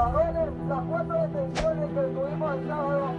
las 4 detenciones que tuvimos el sábado.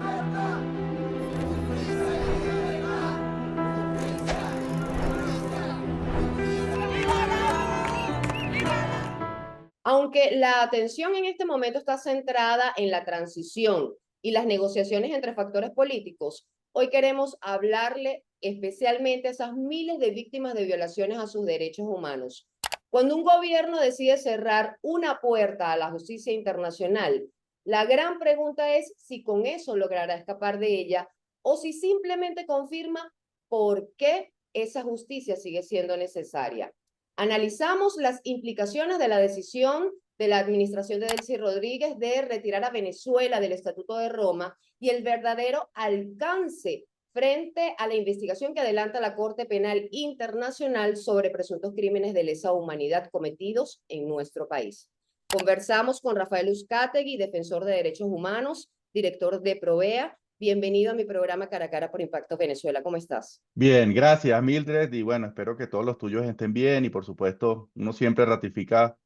Aunque la atención en este momento está centrada en la transición y las negociaciones entre factores políticos, hoy queremos hablarle especialmente a esas miles de víctimas de violaciones a sus derechos humanos. Cuando un gobierno decide cerrar una puerta a la justicia internacional, la gran pregunta es si con eso logrará escapar de ella o si simplemente confirma por qué esa justicia sigue siendo necesaria. Analizamos las implicaciones de la decisión de la administración de Delcy Rodríguez de retirar a Venezuela del Estatuto de Roma y el verdadero alcance frente a la investigación que adelanta la Corte Penal Internacional sobre presuntos crímenes de lesa humanidad cometidos en nuestro país. Conversamos con Rafael Uzcategui, defensor de derechos humanos, director de Provea. Bienvenido a mi programa Cara a Cara por Impacto Venezuela. ¿Cómo estás? Bien, gracias Mildred y bueno, espero que todos los tuyos estén bien y por supuesto uno siempre ratifica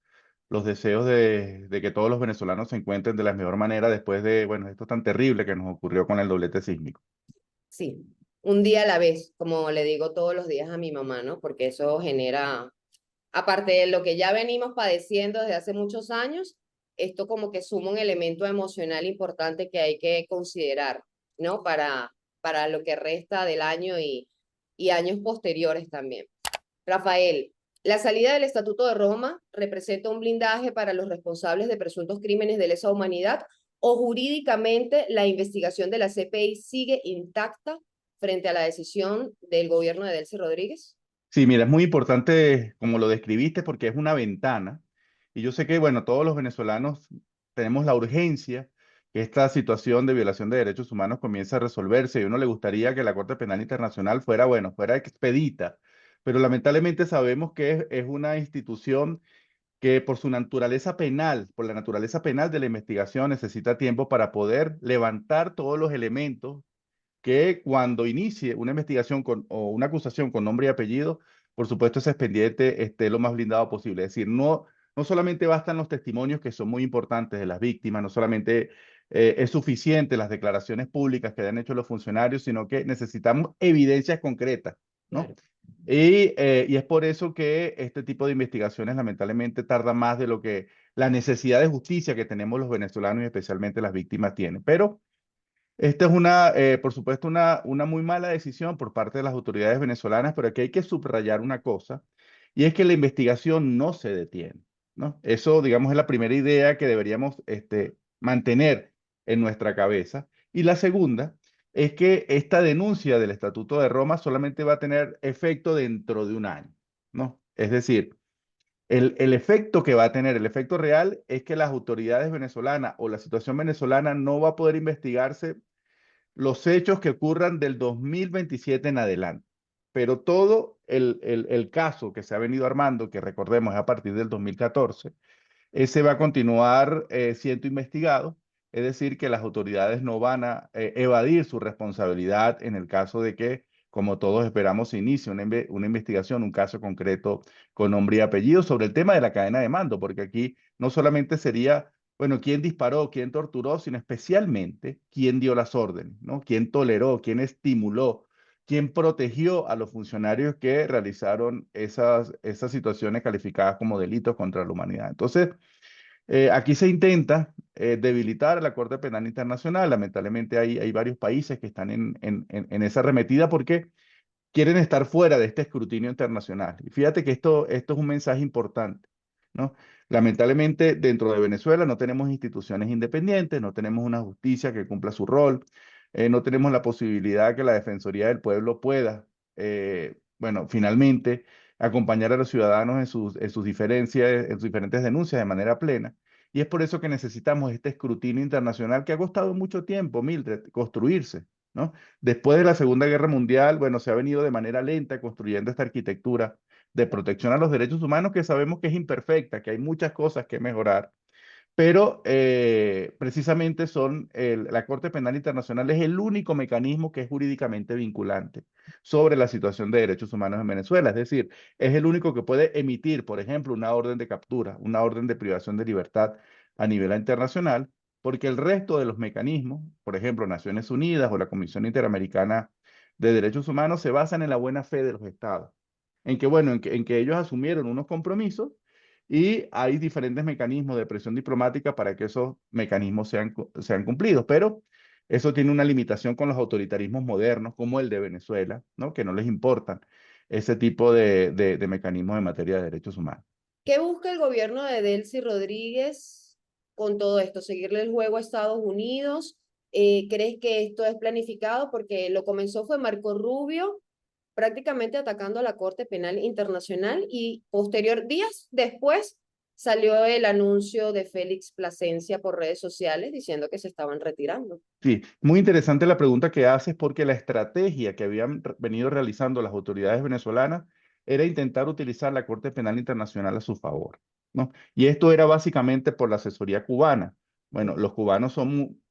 los deseos de que todos los venezolanos se encuentren de la mejor manera después de, bueno, esto tan terrible que nos ocurrió con el doblete sísmico. Sí, un día a la vez, como le digo todos los días a mi mamá, ¿no? Porque eso genera, aparte de lo que ya venimos padeciendo desde hace muchos años, esto como que suma un elemento emocional importante que hay que considerar, ¿no? Para lo que resta del año y años posteriores también. Rafael, la salida del Estatuto de Roma representa un blindaje para los responsables de presuntos crímenes de lesa humanidad o jurídicamente la investigación de la CPI sigue intacta frente a la decisión del gobierno de Delcy Rodríguez. Sí, mira, es muy importante como lo describiste porque es una ventana y yo sé que, bueno, todos los venezolanos tenemos la urgencia que esta situación de violación de derechos humanos comience a resolverse y a uno le gustaría que la Corte Penal Internacional fuera, bueno, fuera expedita, pero lamentablemente sabemos que es una institución que por su naturaleza penal, por la naturaleza penal de la investigación, necesita tiempo para poder levantar todos los elementos que cuando inicie una investigación o una acusación con nombre y apellido, por supuesto ese expediente esté lo más blindado posible. Es decir, no solamente bastan los testimonios que son muy importantes de las víctimas, no solamente es suficiente las declaraciones públicas que han hecho los funcionarios, sino que necesitamos evidencias concretas, ¿no? Claro. Y es por eso que este tipo de investigaciones lamentablemente tarda más de lo que la necesidad de justicia que tenemos los venezolanos y especialmente las víctimas tienen. Pero esta es por supuesto, una muy mala decisión por parte de las autoridades venezolanas, pero aquí hay que subrayar una cosa, y es que la investigación no se detiene, ¿no? Eso, digamos, es la primera idea que deberíamos mantener en nuestra cabeza. Y la segunda es que esta denuncia del Estatuto de Roma solamente va a tener efecto dentro de un año, ¿no? Es decir, el efecto que va a tener, el efecto real, es que las autoridades venezolanas o la situación venezolana no va a poder investigarse los hechos que ocurran del 2027 en adelante. Pero todo el caso que se ha venido armando, que recordemos es a partir del 2014, ese va a continuar siendo investigado. Es decir, que las autoridades no van a evadir su responsabilidad en el caso de que, como todos esperamos, se inicie una investigación, un caso concreto con nombre y apellido sobre el tema de la cadena de mando, porque aquí no solamente sería bueno, quién disparó, quién torturó, sino especialmente quién dio las órdenes, ¿no? Quién toleró, quién estimuló, quién protegió a los funcionarios que realizaron esas situaciones calificadas como delitos contra la humanidad. Entonces, aquí se intenta debilitar la Corte Penal Internacional. Lamentablemente hay varios países que están en esa arremetida porque quieren estar fuera de este escrutinio internacional. Y fíjate que esto es un mensaje importante, ¿no? Lamentablemente, dentro de Venezuela no tenemos instituciones independientes, no tenemos una justicia que cumpla su rol, no tenemos la posibilidad que la Defensoría del Pueblo pueda, bueno, finalmente acompañar a los ciudadanos en sus diferencias, en sus diferentes denuncias de manera plena. Y es por eso que necesitamos este escrutinio internacional que ha costado mucho tiempo, Mildred, construirse, ¿no? Después de la Segunda Guerra Mundial, bueno, se ha venido de manera lenta construyendo esta arquitectura de protección a los derechos humanos que sabemos que es imperfecta, que hay muchas cosas que mejorar, pero precisamente la Corte Penal Internacional es el único mecanismo que es jurídicamente vinculante sobre la situación de derechos humanos en Venezuela. Es decir, es el único que puede emitir, por ejemplo, una orden de captura, una orden de privación de libertad a nivel internacional, porque el resto de los mecanismos, por ejemplo, Naciones Unidas o la Comisión Interamericana de Derechos Humanos, se basan en la buena fe de los estados, en que, bueno, en que ellos asumieron unos compromisos y hay diferentes mecanismos de presión diplomática para que esos mecanismos sean cumplidos, pero eso tiene una limitación con los autoritarismos modernos, como el de Venezuela, ¿no? Que no les importan ese tipo de mecanismos en materia de derechos humanos. ¿Qué busca el gobierno de Delcy Rodríguez con todo esto? ¿Seguirle el juego a Estados Unidos? ¿Crees que esto es planificado? Porque lo comenzó fue Marco Rubio prácticamente atacando a la Corte Penal Internacional y días después, salió el anuncio de Félix Plasencia por redes sociales diciendo que se estaban retirando. Sí, muy interesante la pregunta que haces porque la estrategia que habían venido realizando las autoridades venezolanas era intentar utilizar la Corte Penal Internacional a su favor, ¿no? Y esto era básicamente por la asesoría cubana. Bueno, los cubanos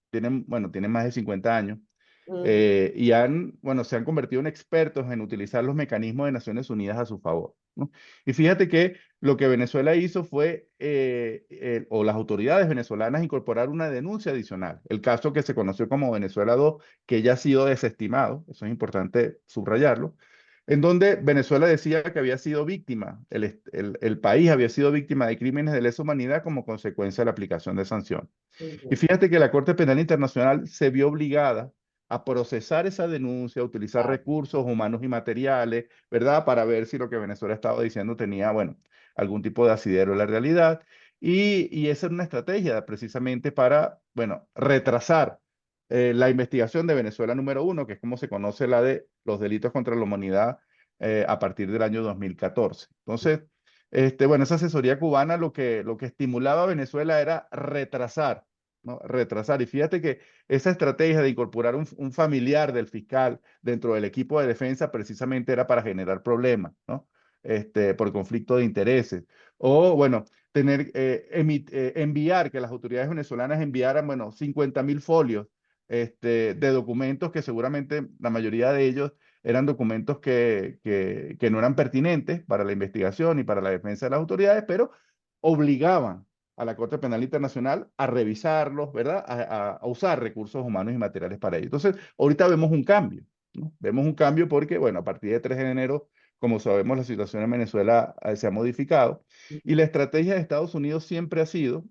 tienen más de 50 años y bueno, se han convertido en expertos en utilizar los mecanismos de Naciones Unidas a su favor, ¿no? Y fíjate que lo que Venezuela hizo fue, o las autoridades venezolanas, incorporar una denuncia adicional, el caso que se conoció como Venezuela 2, que ya ha sido desestimado, eso es importante subrayarlo, en donde Venezuela decía que había sido víctima, el país había sido víctima de crímenes de lesa humanidad como consecuencia de la aplicación de sanciones. Y fíjate que la Corte Penal Internacional se vio obligada a procesar esa denuncia, a utilizar Claro. recursos humanos y materiales, ¿verdad? Para ver si lo que Venezuela estaba diciendo tenía, bueno, algún tipo de asidero en la realidad. Y esa era una estrategia precisamente para, bueno, retrasar la investigación de Venezuela número 1, que es como se conoce la de los delitos contra la humanidad a partir del año 2014. Entonces, bueno, esa asesoría cubana lo que estimulaba a Venezuela era retrasar, ¿no? Retrasar. Y fíjate que esa estrategia de incorporar un familiar del fiscal dentro del equipo de defensa precisamente era para generar problemas, ¿no? Por conflicto de intereses. O, bueno, enviar, que las autoridades venezolanas enviaran, bueno, 50.000 folios de documentos que seguramente la mayoría de ellos eran documentos que no eran pertinentes para la investigación y para la defensa de las autoridades, pero obligaban a la Corte Penal Internacional a revisarlos, ¿verdad? A usar recursos humanos y materiales para ello. Entonces, ahorita vemos un cambio, ¿no? Vemos un cambio porque, bueno, a partir de 3 de enero, como sabemos, la situación en Venezuela se ha modificado y la estrategia de Estados Unidos siempre ha sido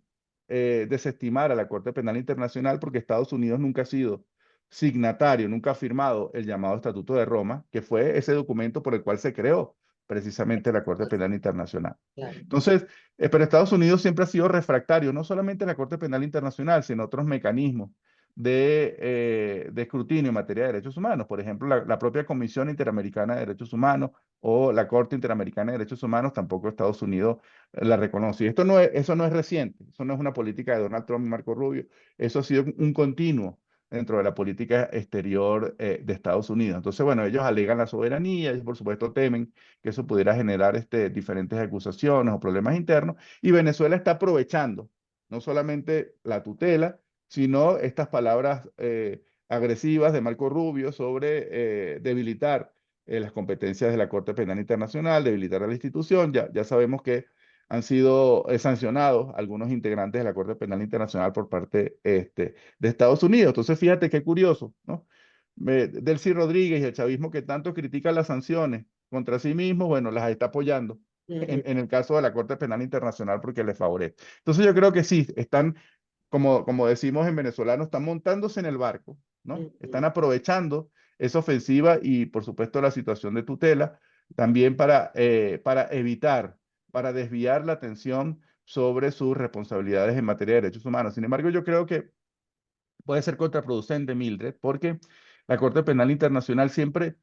desestimar a la Corte Penal Internacional porque Estados Unidos nunca ha sido signatario, nunca ha firmado el llamado Estatuto de Roma, que fue ese documento por el cual se creó precisamente la Corte Penal Internacional. Claro. Entonces, pero Estados Unidos siempre ha sido refractario, no solamente a la Corte Penal Internacional, sino a otros mecanismos de escrutinio en materia de derechos humanos. Por ejemplo, la propia Comisión Interamericana de Derechos Humanos o la Corte Interamericana de Derechos Humanos, tampoco Estados Unidos la reconoce. Y eso no es reciente, eso no es una política de Donald Trump y Marco Rubio, eso ha sido un continuo dentro de la política exterior de Estados Unidos. Entonces, bueno, ellos alegan la soberanía, ellos por supuesto temen que eso pudiera generar diferentes acusaciones o problemas internos, y Venezuela está aprovechando no solamente la tutela, sino estas palabras agresivas de Marco Rubio sobre debilitar las competencias de la Corte Penal Internacional, debilitar a la institución. Ya sabemos que han sido sancionados algunos integrantes de la Corte Penal Internacional por parte de Estados Unidos. Entonces, fíjate qué curioso, ¿no? Delcy Rodríguez y el chavismo que tanto critica las sanciones contra sí mismo, bueno, las está apoyando en el caso de la Corte Penal Internacional porque les favorece. Entonces, yo creo que sí, están, como decimos en venezolano, están montándose en el barco, ¿no? Están aprovechando esa ofensiva y, por supuesto, la situación de tutela también para evitar, para desviar la atención sobre sus responsabilidades en materia de derechos humanos. Sin embargo, yo creo que puede ser contraproducente, Mildred, porque la Corte Penal Internacional siempre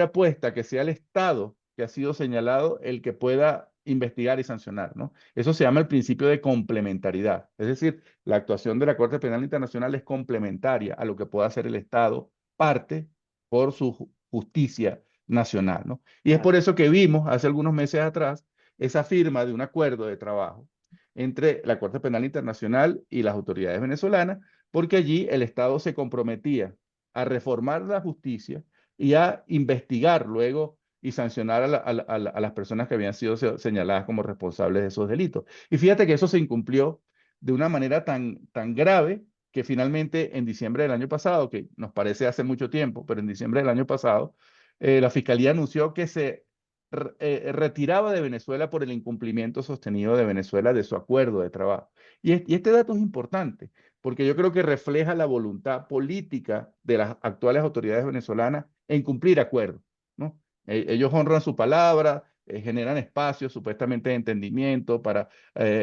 apuesta a que sea el Estado que ha sido señalado el que pueda investigar y sancionar, ¿no? Eso se llama el principio de complementariedad. Es decir, la actuación de la Corte Penal Internacional es complementaria a lo que pueda hacer el Estado, parte por su justicia nacional, ¿no? Y es por eso que vimos hace algunos meses atrás esa firma de un acuerdo de trabajo entre la Corte Penal Internacional y las autoridades venezolanas, porque allí el Estado se comprometía a reformar la justicia y a investigar luego y sancionar a las personas que habían sido señaladas como responsables de esos delitos. Y fíjate que eso se incumplió de una manera tan grave que finalmente en diciembre del año pasado, que nos parece hace mucho tiempo, pero en diciembre del año pasado, la Fiscalía anunció que se retiraba de Venezuela por el incumplimiento sostenido de Venezuela de su acuerdo de trabajo. Y este dato es importante, porque yo creo que refleja la voluntad política de las actuales autoridades venezolanas en cumplir acuerdos, ¿no? Ellos honran su palabra, generan espacios supuestamente de entendimiento para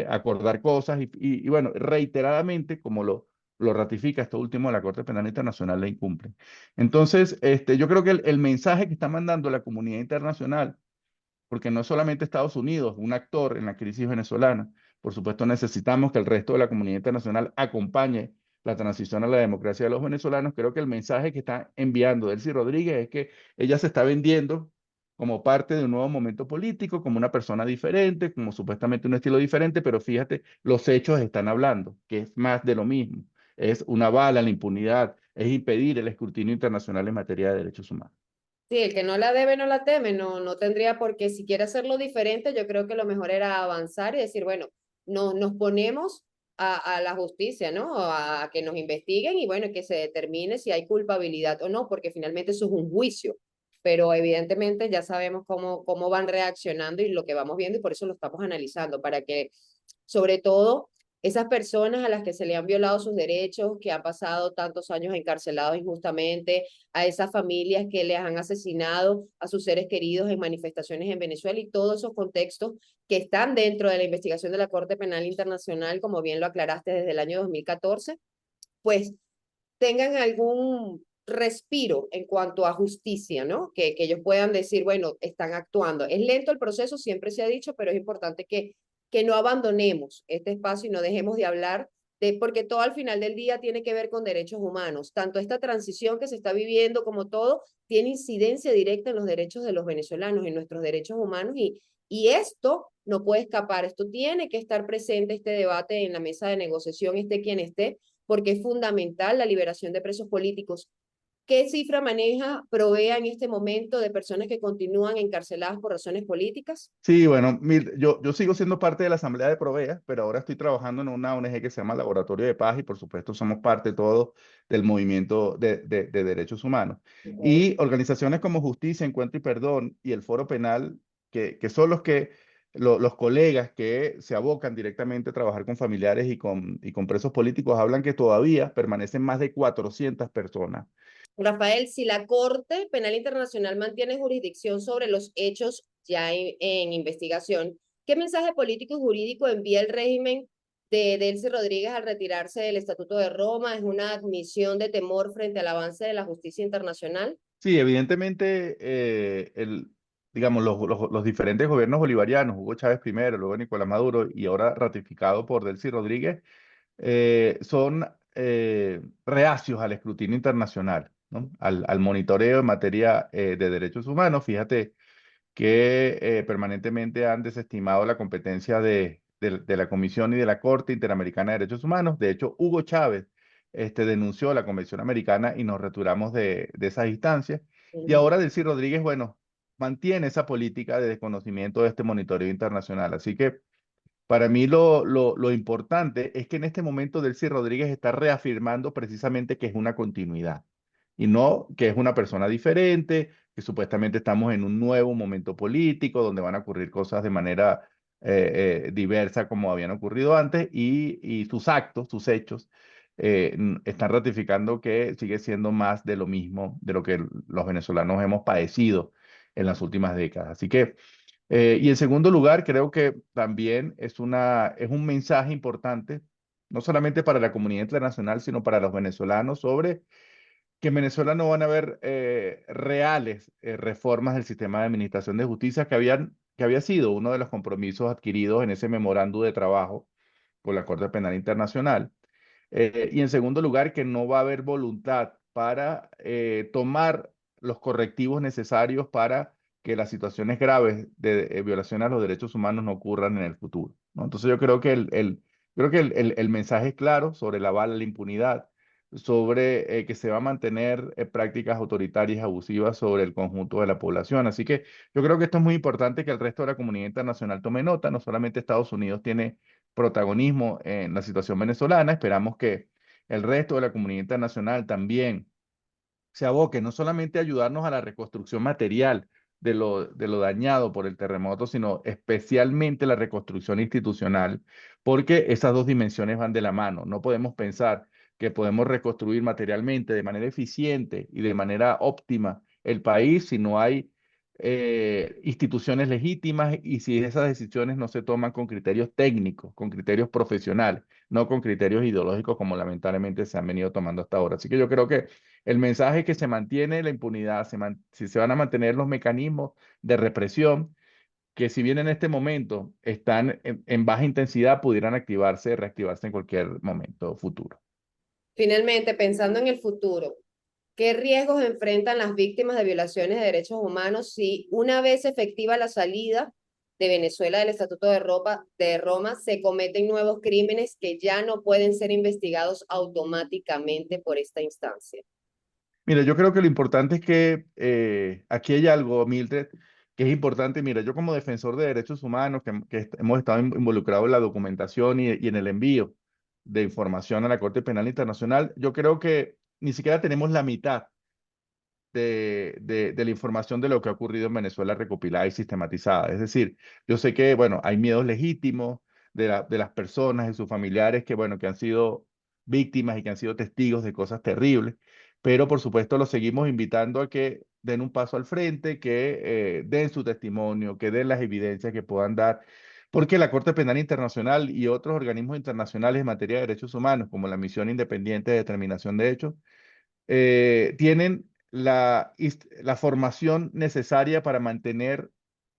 acordar cosas y bueno, reiteradamente, como lo ratifica esto último la Corte Penal Internacional, la incumplen. Entonces, yo creo que el mensaje que está mandando la comunidad internacional, porque no es solamente Estados Unidos, un actor en la crisis venezolana, por supuesto necesitamos que el resto de la comunidad internacional acompañe la transición a la democracia de los venezolanos. Creo que el mensaje que está enviando Delcy Rodríguez es que ella se está vendiendo como parte de un nuevo momento político, como una persona diferente, como supuestamente un estilo diferente, pero fíjate, los hechos están hablando, que es más de lo mismo. Es una bala a la impunidad, es impedir el escrutinio internacional en materia de derechos humanos. Sí, el que no la debe no la teme, no tendría por qué, si quiere hacerlo diferente, yo creo que lo mejor era avanzar y decir, bueno, nos ponemos a la justicia, ¿no? A que nos investiguen y bueno, que se determine si hay culpabilidad o no, porque finalmente eso es un juicio, pero evidentemente ya sabemos cómo van reaccionando y lo que vamos viendo y por eso lo estamos analizando, para que sobre todo esas personas a las que se le han violado sus derechos, que han pasado tantos años encarcelados injustamente, a esas familias que les han asesinado a sus seres queridos en manifestaciones en Venezuela y todos esos contextos que están dentro de la investigación de la Corte Penal Internacional, como bien lo aclaraste desde el año 2014, pues tengan algún respiro en cuanto a justicia, ¿no? Que ellos puedan decir, bueno, están actuando. Es lento el proceso, siempre se ha dicho, pero es importante que no abandonemos este espacio y no dejemos de hablar porque todo al final del día tiene que ver con derechos humanos. Tanto esta transición que se está viviendo como todo tiene incidencia directa en los derechos de los venezolanos, en nuestros derechos humanos y esto no puede escapar, esto tiene que estar presente, este debate en la mesa de negociación, esté quien esté, porque es fundamental la liberación de presos políticos. ¿Qué cifra maneja Provea en este momento de personas que continúan encarceladas por razones políticas? Sí, bueno, yo sigo siendo parte de la Asamblea de Provea, pero ahora estoy trabajando en una ONG que se llama Laboratorio de Paz y por supuesto somos parte todos del movimiento de derechos humanos. Okay. Y organizaciones como Justicia, Encuentro y Perdón y el Foro Penal, que son los colegas que se abocan directamente a trabajar con familiares y con presos políticos, hablan que todavía permanecen más de 400 personas. Rafael, si la Corte Penal Internacional mantiene jurisdicción sobre los hechos ya en investigación, ¿qué mensaje político y jurídico envía el régimen de Delcy Rodríguez al retirarse del Estatuto de Roma? ¿Es una admisión de temor frente al avance de la justicia internacional? Sí, evidentemente, digamos, los diferentes gobiernos bolivarianos, Hugo Chávez primero, luego Nicolás Maduro y ahora ratificado por Delcy Rodríguez, son reacios al escrutinio internacional, ¿no? Al monitoreo en materia de derechos humanos. Fíjate que permanentemente han desestimado la competencia de la Comisión y de la Corte Interamericana de Derechos Humanos. De hecho, Hugo Chávez denunció la Convención Americana y nos retiramos de esas instancias. Y ahora Delcy Rodríguez, bueno, mantiene esa política de desconocimiento de este monitoreo internacional. Así que para mí lo importante es que en este momento Delcy Rodríguez está reafirmando precisamente que es una continuidad y no que es una persona diferente, que supuestamente estamos en un nuevo momento político donde van a ocurrir cosas de manera diversa como habían ocurrido antes y sus actos, sus hechos, están ratificando que sigue siendo más de lo mismo de lo que los venezolanos hemos padecido en las últimas décadas. Así que y en segundo lugar, creo que también es un mensaje importante, no solamente para la comunidad internacional, sino para los venezolanos, sobre que en Venezuela no van a haber reales reformas del sistema de administración de justicia que había sido uno de los compromisos adquiridos en ese memorándum de trabajo con la Corte Penal Internacional. Y en segundo lugar, que no va a haber voluntad para tomar los correctivos necesarios para que las situaciones graves de violación a los derechos humanos no ocurran en el futuro, ¿no? Entonces yo creo que el mensaje es claro sobre la bala, la impunidad, sobre que se va a mantener prácticas autoritarias y abusivas sobre el conjunto de la población. Así que yo creo que esto es muy importante que el resto de la comunidad internacional tome nota. No solamente Estados Unidos tiene protagonismo en la situación venezolana. Esperamos que el resto de la comunidad internacional también se aboque no solamente a ayudarnos a la reconstrucción material de lo dañado por el terremoto, sino especialmente la reconstrucción institucional, porque esas dos dimensiones van de la mano. No podemos pensar que podemos reconstruir materialmente de manera eficiente y de manera óptima el país si no hay instituciones legítimas y si esas decisiones no se toman con criterios técnicos, con criterios profesionales, no con criterios ideológicos como lamentablemente se han venido tomando hasta ahora. Así que yo creo que el mensaje es que se mantiene la impunidad, si se van a mantener los mecanismos de represión, que si bien en este momento están en baja intensidad, pudieran activarse, reactivarse en cualquier momento futuro. Finalmente, pensando en el futuro, ¿qué riesgos enfrentan las víctimas de violaciones de derechos humanos si una vez efectiva la salida de Venezuela del Estatuto de Roma se cometen nuevos crímenes que ya no pueden ser investigados automáticamente por esta instancia? Mira, yo creo que lo importante es que aquí hay algo, Mildred, que es importante. Mira, yo como defensor de derechos humanos, que hemos estado involucrados en la documentación y en el envío de información a la Corte Penal Internacional, yo creo que ni siquiera tenemos la mitad de la información de lo que ha ocurrido en Venezuela recopilada y sistematizada. Es decir, yo sé que, bueno, hay miedos legítimos de las personas y sus familiares que, bueno, que han sido víctimas y que han sido testigos de cosas terribles, pero por supuesto los seguimos invitando a que den un paso al frente, que den su testimonio, que den las evidencias que puedan dar, porque la Corte Penal Internacional y otros organismos internacionales en materia de derechos humanos, como la Misión Independiente de Determinación de Hechos, tienen la formación necesaria para mantener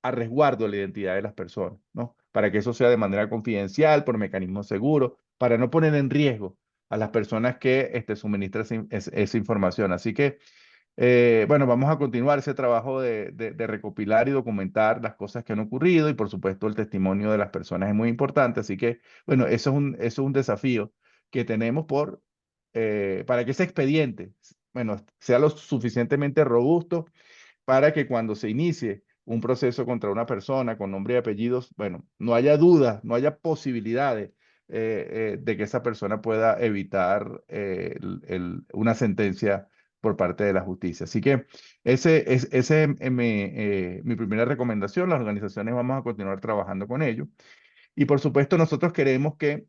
a resguardo la identidad de las personas, ¿no? Para que eso sea de manera confidencial, por mecanismos seguros, para no poner en riesgo a las personas que suministran esa información. Así que, bueno, vamos a continuar ese trabajo de recopilar y documentar las cosas que han ocurrido y, por supuesto, el testimonio de las personas es muy importante. Así que, bueno, eso es un desafío que tenemos para que ese expediente, bueno, sea lo suficientemente robusto para que cuando se inicie un proceso contra una persona con nombre y apellidos, bueno, no haya dudas, no haya posibilidades de que esa persona pueda evitar una sentencia por parte de la justicia. Así que ese es mi primera recomendación. Las organizaciones vamos a continuar trabajando con ello. Y por supuesto, nosotros queremos que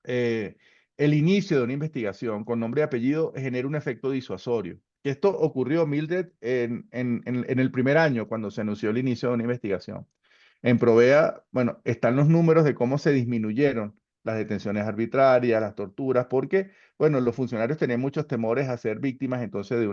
eh, el inicio de una investigación con nombre y apellido genera un efecto disuasorio. Esto ocurrió, Mildred, en el primer año, cuando se anunció el inicio de una investigación. En Provea, bueno, están los números de cómo se disminuyeron las detenciones arbitrarias, las torturas, porque, bueno, los funcionarios tenían muchos temores a ser víctimas entonces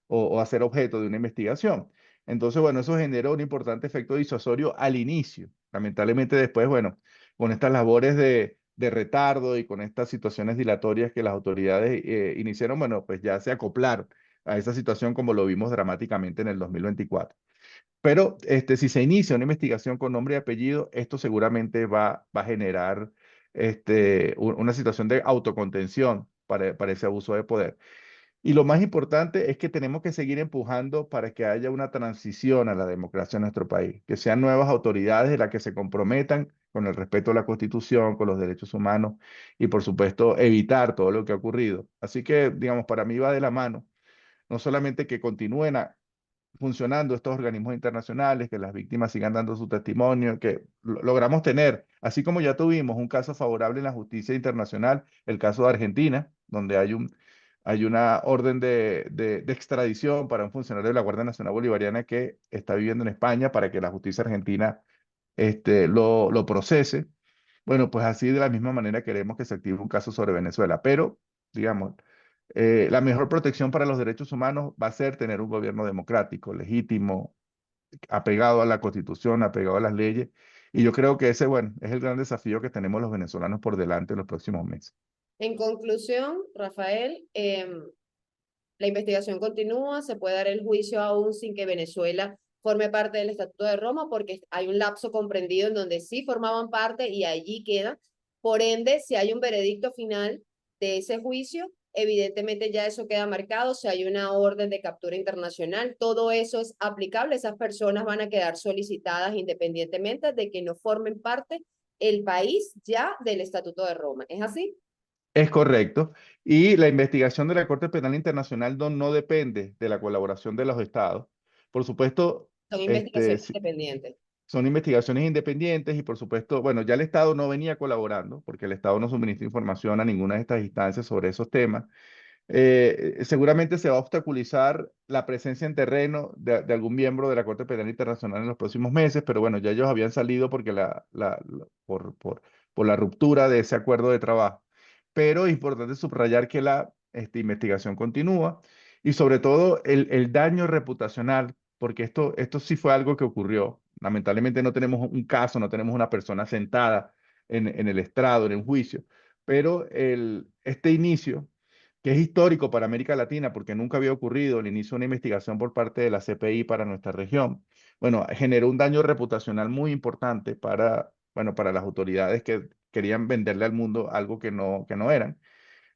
o a ser objeto de una investigación. Entonces, bueno, eso generó un importante efecto disuasorio al inicio. Lamentablemente después, bueno, con estas labores de retardo y con estas situaciones dilatorias que las autoridades iniciaron, bueno, pues ya se acoplaron a esa situación como lo vimos dramáticamente en el 2024. Pero si se inicia una investigación con nombre y apellido, esto seguramente va a generar una situación de autocontención para ese abuso de poder. Y lo más importante es que tenemos que seguir empujando para que haya una transición a la democracia en nuestro país, que sean nuevas autoridades las que se comprometan con el respeto a la Constitución, con los derechos humanos y, por supuesto, evitar todo lo que ha ocurrido. Así que, digamos, para mí va de la mano, no solamente que continúen funcionando estos organismos internacionales, que las víctimas sigan dando su testimonio, que logramos tener, así como ya tuvimos un caso favorable en la justicia internacional, el caso de Argentina, donde hay una orden de extradición para un funcionario de la Guardia Nacional Bolivariana que está viviendo en España para que la justicia argentina lo procese. Bueno, pues así de la misma manera queremos que se active un caso sobre Venezuela, pero, digamos, la mejor protección para los derechos humanos va a ser tener un gobierno democrático, legítimo, apegado a la Constitución, apegado a las leyes. Y yo creo que ese, bueno, es el gran desafío que tenemos los venezolanos por delante en los próximos meses. En conclusión, Rafael, la investigación continúa, se puede dar el juicio aún sin que Venezuela forme parte del Estatuto de Roma, porque hay un lapso comprendido en donde sí formaban parte y allí queda. Por ende, si hay un veredicto final de ese juicio, evidentemente ya eso queda marcado. Si hay una orden de captura internacional, todo eso es aplicable. Esas personas van a quedar solicitadas independientemente de que no formen parte el país ya del Estatuto de Roma. ¿Es así? Es correcto. Y la investigación de la Corte Penal Internacional no depende de la colaboración de los estados. Por supuesto, Son este, investigaciones independientes. son investigaciones independientes y por supuesto, bueno, ya el Estado no venía colaborando porque el Estado no suministra información a ninguna de estas instancias sobre esos temas. Seguramente se va a obstaculizar la presencia en terreno de algún miembro de la Corte Penal Internacional en los próximos meses, pero bueno, ya ellos habían salido porque por la ruptura de ese acuerdo de trabajo. Pero es importante subrayar que la investigación continúa y sobre todo el daño reputacional, porque esto sí fue algo que ocurrió. Lamentablemente no tenemos un caso, no tenemos una persona sentada en el estrado, en el juicio, pero este inicio que es histórico para América Latina porque nunca había ocurrido el inicio de una investigación por parte de la CPI para nuestra región. Bueno, generó un daño reputacional muy importante bueno, para las autoridades que querían venderle al mundo algo que no eran.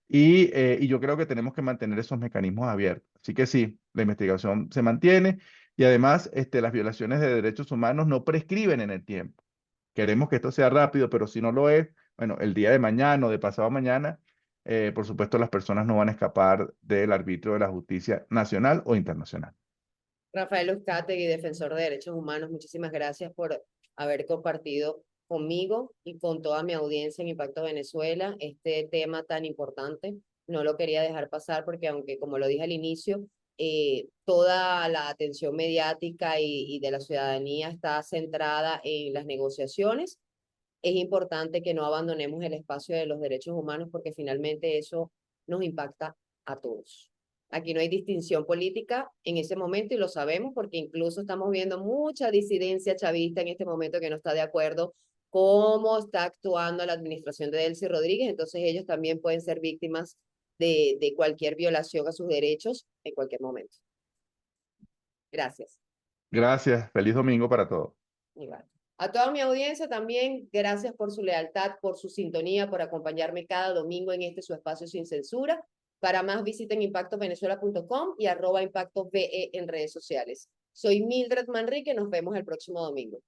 Y yo creo que tenemos que mantener esos mecanismos abiertos. Así que sí, la investigación se mantiene y además las violaciones de derechos humanos no prescriben en el tiempo. Queremos que esto sea rápido, pero si no lo es, bueno, el día de mañana o de pasado mañana, por supuesto, las personas no van a escapar del arbitrio de la justicia nacional o internacional. Rafael Uzcategui, defensor de derechos humanos, muchísimas gracias por haber compartido conmigo y con toda mi audiencia en Impacto Venezuela este tema tan importante. No lo quería dejar pasar porque aunque, como lo dije al inicio, toda la atención mediática y de la ciudadanía está centrada en las negociaciones, es importante que no abandonemos el espacio de los derechos humanos porque finalmente eso nos impacta a todos. Aquí no hay distinción política en ese momento y lo sabemos porque incluso estamos viendo mucha disidencia chavista en este momento que no está de acuerdo cómo está actuando la administración de Delcy Rodríguez, entonces ellos también pueden ser víctimas de cualquier violación a sus derechos en cualquier momento. Gracias. Gracias. Feliz domingo para todos. Igual. A toda mi audiencia también, gracias por su lealtad, por su sintonía, por acompañarme cada domingo en este su espacio sin censura. Para más visiten impactovenezuela.com y @impactove en redes sociales. Soy Mildred Manrique, nos vemos el próximo domingo.